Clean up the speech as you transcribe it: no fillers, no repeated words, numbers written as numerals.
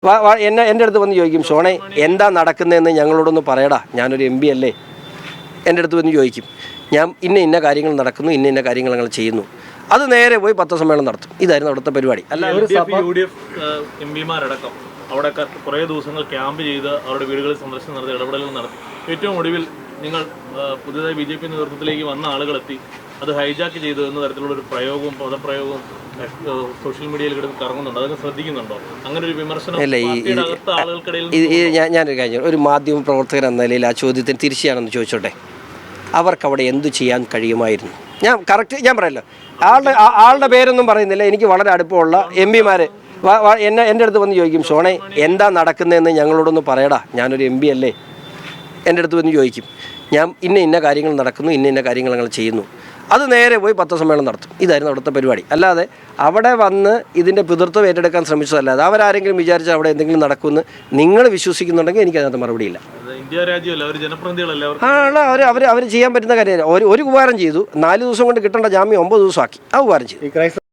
എൻ്റെ അടുത്ത് വന്ന് ചോദിക്കും, ഷോണേ എന്താ നടക്കുന്നതെന്ന് ഞങ്ങളോടൊന്ന് പറയടാ, ഞാനൊരു MP അല്ലേ. എൻ്റെ അടുത്ത് വന്ന് ചോദിക്കും, ഞാൻ ഇന്ന കാര്യങ്ങൾ നടക്കുന്നു, ഇന്ന കാര്യങ്ങൾ ഞങ്ങൾ ചെയ്യുന്നു. അത് നേരെ പോയി പത്രസമ്മേളനം നടത്തും. ഇതായിരുന്നു അവിടുത്തെ പരിപാടി. അല്ല UDF MPമാരടക്കം അവിടെ കുറേ ദിവസങ്ങൾ ക്യാമ്പ് ചെയ്ത് അവരുടെ വീടുകളിൽ സന്ദർശനം നടത്തി ഇടപെടലുകൾ നടത്തി. ഏറ്റവും ഒടുവിൽ നിങ്ങൾ പുതിയതായി BJP നേതൃത്വത്തിലേക്ക് വന്ന ആളുകളെത്തി അത് ഹൈജാക്ക് ചെയ്തു എന്ന തരത്തിലുള്ള ഒരു പ്രയോഗവും പദപ്രയോഗവും സോഷ്യൽ മീഡിയയിൽ കിടന്ന് കറങ്ങുന്നുണ്ട്. അതൊക്കെ ശ്രദ്ധിക്കുന്നുണ്ടോ? അങ്ങനെ ഒരു വിമർശനം ഞാനൊരു കാര്യം, ഒരു മാധ്യമ പ്രവർത്തകൻ എന്ന നിലയിൽ ആ ചോദ്യത്തിന് തിരിച്ചാണെന്ന് ചോദിച്ചോട്ടെ. അവർക്ക് അവിടെ എന്തു ചെയ്യാൻ കഴിയുമായിരുന്നു? ഞാൻ പറയല്ലോ, ആളുടെ പേരൊന്നും പറയുന്നില്ല. എനിക്ക് വളരെ അടുപ്പമുള്ള MPമാർ എൻ്റെ അടുത്ത് വന്ന് ചോദിക്കും, ഷോണേ എന്താ നടക്കുന്നതെന്ന് ഞങ്ങളോടൊന്ന് പറയടാ, ഞാനൊരു MP അല്ലേ. എൻ്റെ അടുത്ത് വന്ന് ചോദിക്കും, ഞാൻ ഇന്ന കാര്യങ്ങൾ നടക്കുന്നു, ഇന്ന കാര്യങ്ങൾ ഞങ്ങൾ ചെയ്യുന്നു. അത് നേരെ പോയി പത്രസമ്മേളനം നടത്തും. ഇതായിരുന്നു അവിടുത്തെ പരിപാടി. അല്ലാതെ അവിടെ വന്ന് ഇതിൻ്റെ പിതൃത്വം ഏറ്റെടുക്കാൻ ശ്രമിച്ചതല്ലാതെ അവരാരെങ്കിലും വിചാരിച്ചാൽ അവിടെ എന്തെങ്കിലും നടക്കുമെന്ന് നിങ്ങൾ വിശ്വസിക്കുന്നുണ്ടെങ്കിൽ എനിക്കതിനകത്ത് മറുപടിയില്ല. അവർ ചെയ്യാൻ പറ്റുന്ന കാര്യമല്ല. ഒരു ഉപകാരം ചെയ്തു, 4 ദിവസം കൊണ്ട് കിട്ടേണ്ട ജാമ്യം 9 ദിവസമാക്കി. ആ ഉപകാരം ചെയ്തു.